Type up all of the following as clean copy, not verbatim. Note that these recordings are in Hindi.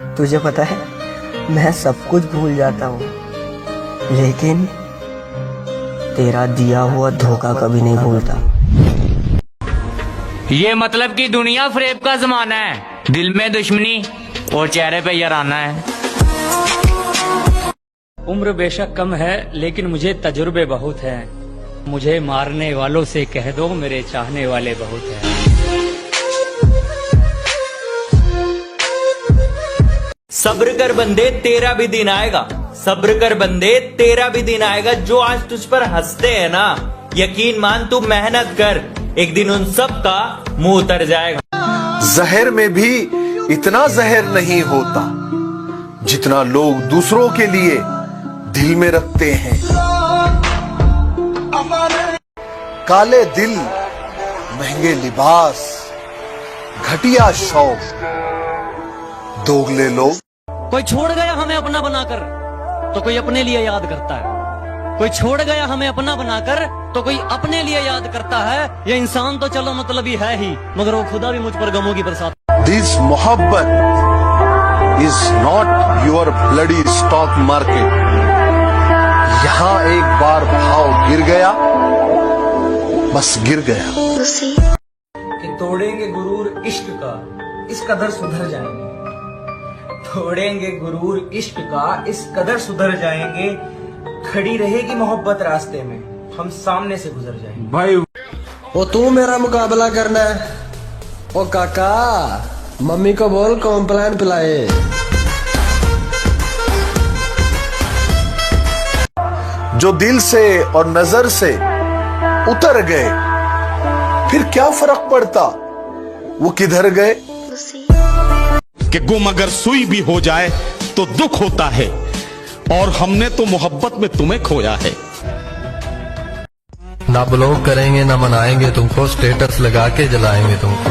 तुझे पता है, मैं सब कुछ भूल जाता हूँ, लेकिन तेरा दिया हुआ धोखा कभी नहीं भूलता। ये मतलब कि दुनिया फरेब का जमाना है, दिल में दुश्मनी और चेहरे पे याराना है। उम्र बेशक कम है लेकिन मुझे तजुर्बे बहुत हैं। मुझे मारने वालों से कह दो मेरे चाहने वाले बहुत हैं। सब्र कर बंदे, तेरा भी दिन आएगा। सब्र कर बंदे, तेरा भी दिन आएगा। जो आज तुझ पर हंसते हैं ना, यकीन मान तू मेहनत कर, एक दिन उन सब का मुंह उतर जाएगा। जहर में भी इतना जहर नहीं होता जितना लोग दूसरों के लिए दिल में रखते हैं। काले दिल, महंगे लिबास, घटिया शौक, दोगले लोग। कोई छोड़ गया हमें अपना बनाकर तो कोई अपने लिए याद करता है। कोई छोड़ गया हमें अपना बनाकर तो कोई अपने लिए याद करता है। ये इंसान तो चलो मतलबी है ही, मगर वो खुदा भी मुझ पर गमों की बरसात। दिस मोहब्बत is not your bloody stock market. यहाँ एक बार भाव गिर गया, बस गिर गया। कि तोड़ेंगे गुरूर इश्क का, इस कदर सुधर जाएंगे। तोड़ेंगे गुरूर इश्क का, इस कदर सुधर जाएंगे। खड़ी रहेगी मोहब्बत रास्ते में, हम सामने से गुजर जाएंगे। भाई वो तू मेरा मुकाबला करना है? ओ काका, मम्मी को बोल कॉम्प्लान पिलाए। जो दिल से और नजर से उतर गए, फिर क्या फर्क पड़ता वो किधर गए। कि गुम अगर सुई भी हो जाए तो दुख होता है, और हमने तो मोहब्बत में तुम्हें खोया है। ना ब्लॉक करेंगे ना मनाएंगे तुमको, स्टेटस लगा के जलाएंगे तुमको।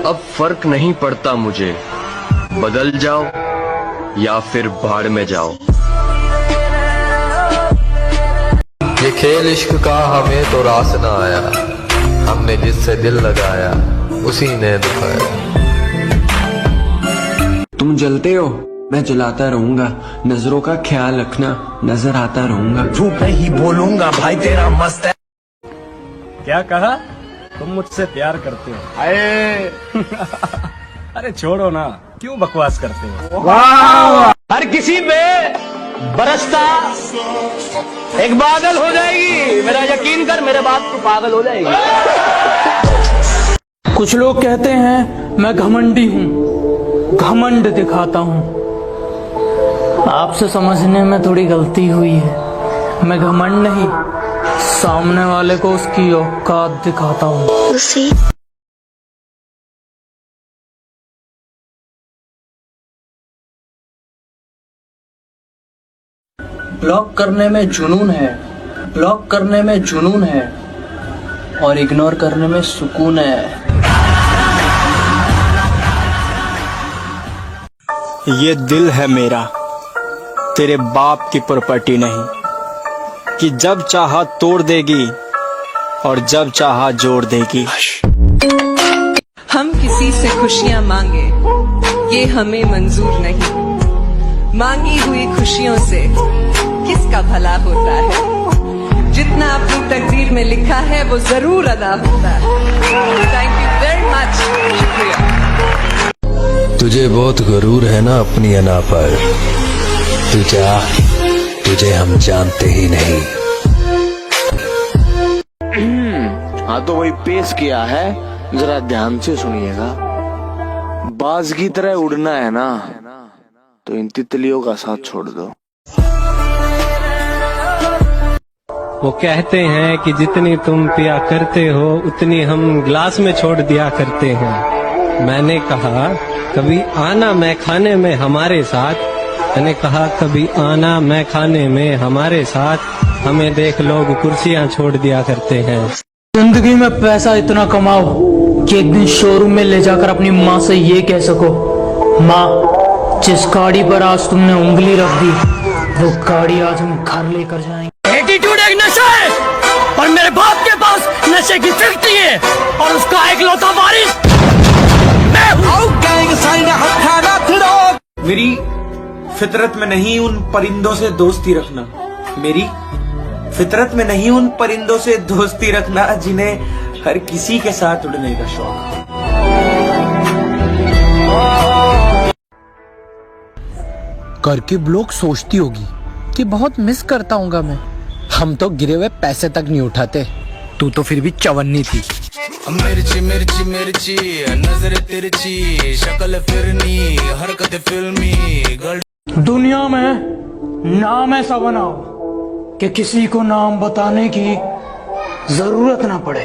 अब फर्क नहीं पड़ता मुझे, बदल जाओ या फिर भाड़ में जाओ। ये खेल इश्क का हमें तो रास ना आया, हमने जिससे दिल लगाया उसी ने दुखाया। तुम जलते हो, मैं जलाता रहूंगा। नजरों का ख्याल रखना, नजर आता रहूंगा। झूठ नहीं बोलूंगा भाई, तेरा मस्त है। क्या कहा? तुम मुझसे प्यार करते हो? अरे अरे छोड़ो ना, क्यों बकवास करते हो? वाह! हर किसी पे बरसता एक बादल हो जाएगी। मेरा यकीन कर, मेरे बात तू पागल हो जाएगी। कुछ लोग कहते हैं मैं घमंडी हूँ, घमंड दिखाता हूँ। आपसे समझने में थोड़ी गलती हुई है। मैं घमंड नहीं, सामने वाले को उसकी औकात दिखाता हूँ। ब्लॉक करने में जुनून है, ब्लॉक करने में जुनून है, और इग्नोर करने में सुकून है। ये दिल है मेरा, तेरे बाप की प्रॉपर्टी नहीं, कि जब चाहा तोड़ देगी और जब चाहा जोड़ देगी। हम किसी से खुशियां मांगे, ये हमें मंजूर नहीं। मांगी हुई खुशियों से किसका भला होता है। जितना अपनी तकदीर में लिखा है वो जरूर अदा होता है। थैंक यू वेरी मच, शुक्रिया। तुझे बहुत गुरूर है ना अपनी अना पर, तुझे हम जानते ही नहीं। हाँ तो वही पेश किया है, जरा ध्यान से सुनिएगा। बाज की तरह उड़ना है ना, तो इन तितलियों का साथ छोड़ दो। वो कहते हैं कि जितनी तुम पिया करते हो उतनी हम गिलास में छोड़ दिया करते हैं। मैंने कहा कभी आना मैं खाने में हमारे साथ। मैंने कहा कभी आना मैं खाने में हमारे साथ। हमें देख लोग कुर्सियां छोड़ दिया करते हैं। जिंदगी में पैसा इतना कमाओ कि एक दिन शोरूम में ले जाकर अपनी माँ से ये कह सको, माँ जिस गाड़ी पर आज तुमने उंगली रख दी वो गाड़ी आज हम घर लेकर जाएंगे। एटीट्यूड एक नशा है और मेरे बाप के पास नशे की फैक्ट्री है और उसका एक लौता वारिस मेरी फितरत में नहीं उन परिंदों से दोस्ती रखना, मेरी फितरत में नहीं उन परिंदों से दोस्ती रखना जिन्हें हर किसी के साथ उड़ने का शौक है। करके ब्लॉग सोचती होगी कि बहुत मिस करता हूँगा मैं। हम तो गिरे हुए पैसे तक नहीं उठाते, तू तो फिर भी चवन्नी थी। मिर्ची मिर्ची मिर्ची नजर तिरछी शक्ल फिरनी हरकत फिल्मी। दुनिया में नाम ऐसा बनाओ कि किसी को नाम बताने की जरूरत ना पड़े।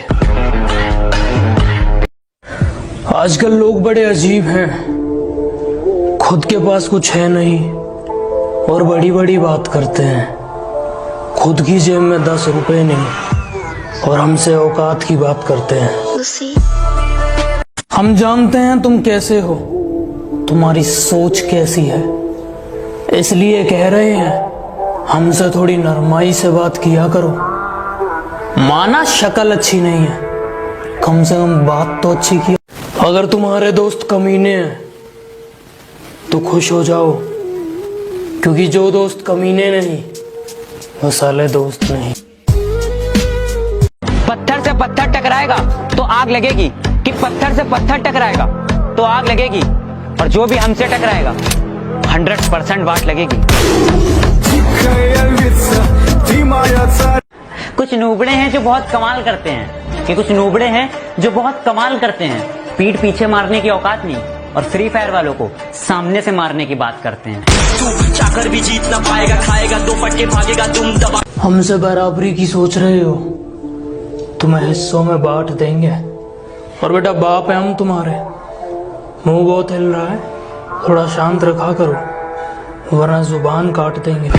आजकल लोग बड़े अजीब हैं, खुद के पास कुछ है नहीं और बड़ी बड़ी बात करते हैं। खुद की जेब में 10 रुपए नहीं और हमसे औकात की बात करते हैं। हम जानते हैं तुम कैसे हो, तुम्हारी सोच कैसी है, इसलिए कह रहे हैं हमसे थोड़ी नरमाई से बात किया करो। माना शक्ल अच्छी नहीं है, कम से कम बात तो अच्छी की। अगर तुम्हारे दोस्त कमीने हैं तो खुश हो जाओ, क्योंकि जो दोस्त कमीने नहीं वो साले दोस्त नहीं। पत्थर से पत्थर टकराएगा तो आग लगेगी, कि पत्थर से पत्थर टकराएगा तो आग लगेगी, और जो भी हमसे टकराएगा 100% वाट लगेगी। कुछ नूबड़े हैं जो बहुत कमाल करते हैं, कि कुछ नूबड़े हैं जो बहुत कमाल करते हैं। पीठ पीछे मारने की औकात नहीं, और फ्री फायर वालों को सामने से मारने की बात करते हैं। तू चाकर भी जीत ना पाएगा, खाएगा 2 फटके भागेगा तुम दबा। हमसे बराबरी की सोच रहे हो, तुम्हें हिस्सों में बांट देंगे। और बेटा बाप है हम तुम्हारे। मुंह बहुत हिल रहा है, थोड़ा शांत रखा करो वरना जुबान काट देंगे।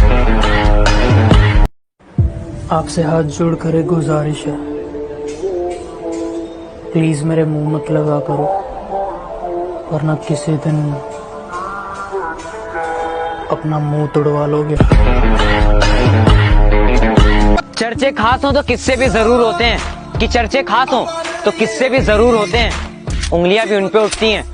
आपसे हाथ जोड़कर एक गुजारिश है, प्लीज मेरे मुंह मत लगा करो वरना किसी दिन अपना मुंह तोड़वा लोगे। चर्चे खास हो तो किस्से भी जरूर होते हैं, कि चर्चे खास हो तो किस्से भी जरूर होते हैं। उंगलियां भी उन पे उठती हैं